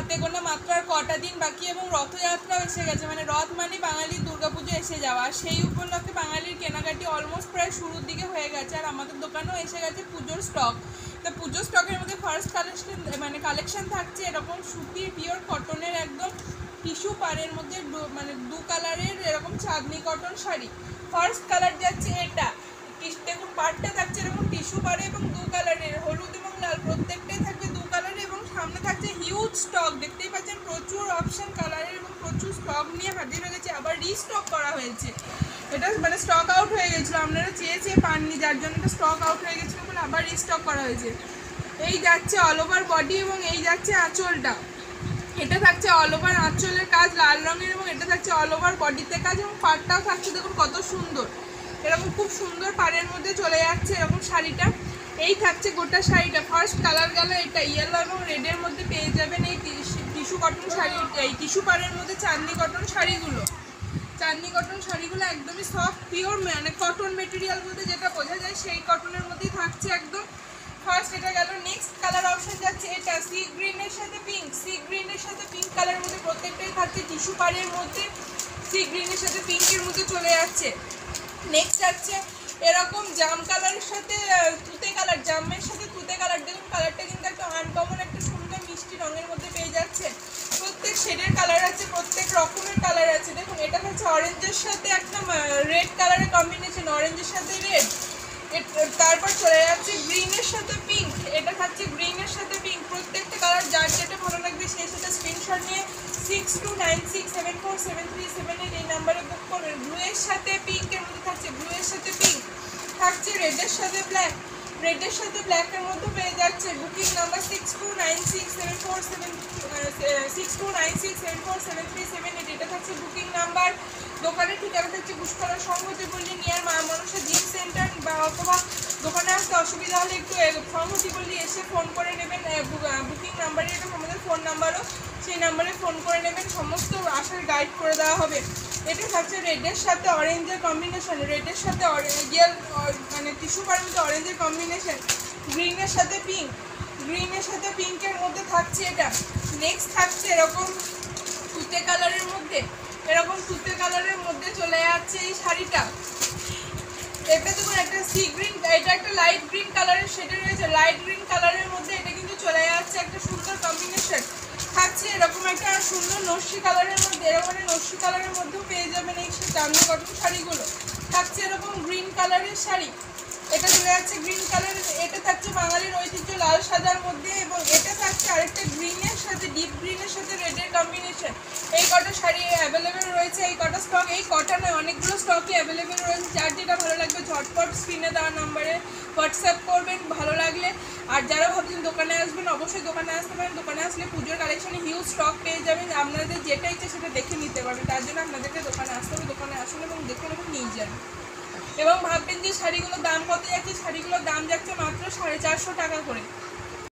হাতে গোনা মাত্র আর কটা দিন বাকি এবং রথযাত্রাও এসে গেছে, মানে রথ মানে বাঙালির দুর্গাপুজো এসে যাওয়া। সেই উপলক্ষে বাঙালির কেনাকাটি অলমোস্ট প্রায় শুরুর দিকে হয়ে গেছে, আর আমাদের দোকানেও এসে গেছে পুজোর স্টক। তো পুজোর স্টকের মধ্যে ফার্স্ট কালেকশন থাকছে এরকম সুতির পিওর কটনের একদম টিস্যু পাড়ের মধ্যে দু কালারের এরকম চাঁদনি কটন শাড়ি। ফার্স্ট কালার যাচ্ছে এটা, দেখুন পাড়টা থাকছে এরকম টিস্যু পাড়ে এবং দু কালারের, হলুদ এবং লাল প্রত্যেকটাই থাকবে দু কালারের, এবং সামনে থাকছে হিউজ স্টক। দেখতেই পাচ্ছেন প্রচুর অপশন কালারের এবং প্রচুর স্টক নিয়ে হাজির হয়ে গেছে, আবার রিস্টক করা হয়েছে। এটা মানে স্টক আউট হয়ে গেছিলো, আপনারা চেয়ে পাননি, যার জন্য এটা স্টক আউট হয়ে গেছিলো বলে আবার রিস্টক করা হয়েছে। এই যাচ্ছে অল ওভার বডি এবং এই যাচ্ছে আঁচলটা। এটা থাকছে অল ওভার আঁচলের কাজ লাল রঙের, এবং এটা থাকছে অল ওভার বডিতে কাজ, এবং পাড়টাও থাকছে দেখুন কত সুন্দর, এরকম খুব সুন্দর পাড়ের মধ্যে চলে যাচ্ছে এরকম শাড়িটা। এই থাকছে গোটা শাড়িটা, ফার্স্ট কালার গেল এটা, ইয়েলো এবং রেডের মধ্যে পেয়ে যাবেন এই টিস্যু কটন শাড়ি, এই টিস্যু পাড়ের মধ্যে চাঁদনি কটন শাড়িগুলো। চাঁদনি কটন শাড়িগুলো একদমই সফট পিওর, মানে কটন মেটেরিয়াল বলতে যেটা বোঝা যায় সেই কটনের মধ্যেই থাকছে একদম। ফার্স্ট এটা গেল। নেক্সট কালার অপশন যাচ্ছে এটা সি গ্রিনের সাথে পিঙ্ক, সি গ্রিনের সাথে পিঙ্ক কালারের মধ্যে প্রত্যেকটাই থাকছে টিস্যু পাড়ের মধ্যে, সি গ্রিনের সাথে পিঙ্কের মধ্যে চলে যাচ্ছে। নেক্সট যাচ্ছে এরকম জাম কালারের সাথে তুতে কালার, জামের সাথে তুতে কালার, দেখুন কালারটা কিন্তু একটা আনকমন একটা সুন্দর মিষ্টি রঙের মধ্যে পেয়ে যাচ্ছে। প্রত্যেক শেডের কালার আছে, প্রত্যেক রকমের কালার আছে। দেখুন এটা হচ্ছে অরেঞ্জের সাথে একটা রেড কালারের কম্বিনেশন, অরেঞ্জের সাথে রেড। তারপর চলে যাচ্ছে গ্রিনের সাথে পিঙ্ক, এটা থাকছে গ্রিনের সাথে পিঙ্ক। প্রত্যেকটা কালার যার যেটা ভালো লাগবে সেই সাথে স্ক্রিনশট নিয়ে 6296747378 এই নাম্বারে বুক করবেন। ব্লুয়ের সাথে পিঙ্কের মধ্যে থাকছে, ব্লুয়ের সাথে পিঙ্ক থাকছে, রেডের সাথে ব্ল্যাক, রেডের সাথে ব্ল্যাকের মধ্যে পেয়ে যাচ্ছে। Booking number 6296747378। এটা থাকছে বুকিং নাম্বার। দোকানের ঠিকানা থাকছে ঘুষখোলা সংহতি পল্লী নিয়ার মা মনসা জিম সেন্টার, বা অথবা দোকানে আসতে অসুবিধা হলে একটু সংহতি পল্লী এসে ফোন করে নেবেন। বুকিং নাম্বারে এটা আমাদের ফোন নাম্বারও, সেই নাম্বারে ফোন করে নেবেন, সমস্ত আসার গাইড করে দেওয়া হবে। এটা থাকছে রেডের সাথে অরেঞ্জের কম্বিনেশন, রেডের সাথে মানে টিস্যু পাড়ের মধ্যে অরেঞ্জের কম্বিনেশন, গ্রিনের সাথে পিঙ্ক, গ্রিনের সাথে পিঙ্কের মধ্যে থাকছে এটা। নেক্সট থাকছে এরকম তুতে কালারের মধ্যে, এরকম তুতে কালারের মধ্যে চলে যাচ্ছে এই শাড়িটা। এটা দেখুন একটা সি গ্রিন, এটা একটা লাইট গ্রিন কালারের শেডে রয়েছে, লাইট গ্রিন কালারের মধ্যে এটা কিন্তু চলে যাচ্ছে একটা সুন্দর কম্বিনেশন। থাকছে এরকম একটা সুন্দর নস্যি কালারের মধ্যে, এরকম নস্যি কালারের মধ্যেও পেয়ে যাবেন এই চাঁদনি কটন শাড়িগুলো। থাকছে এরকম গ্রিন কালারের শাড়ি, এটা চলে যাচ্ছে গ্রিন কালারের। এটা থাকছে বাঙালির ঐতিহ্য লাল সাদার মধ্যে, এবং এটা থাকছে আরেকটা গ্রিনের সাথে ডিপ গ্রিনের সাথে রেডের কম্বিনেশন। এই কটা শাড়ি অ্যাভেলেবেল রয়েছে, এই কটা স্টক, এই কটা নয় অনেকগুলো স্টকই অ্যাভেলেবেল রয়েছে। যার যেটা ভালো লাগবে ঝটপট স্ক্রিনে দেওয়া নাম্বারে হোয়াটসঅ্যাপ করবেন ভালো লাগলে। আর যারা ভাবছেন দোকানে আসবেন অবশ্যই দোকানে আসতে পারেন, দোকানে আসলে পুজোর কালেকশনে হিউজ স্টক পেয়ে যাবেন, আপনাদের যেটা ইচ্ছে সেটা দেখে নিতে পারবেন। তার জন্য আপনাদেরকে দোকানে আসতে হবে, দোকানে আসুন এবং দেখুন এবং নিয়ে যান। এবং ভাববেন যে শাড়িগুলোর দাম কত যাচ্ছে, শাড়িগুলোর দাম যাচ্ছে মাত্র 450 টাকা করে।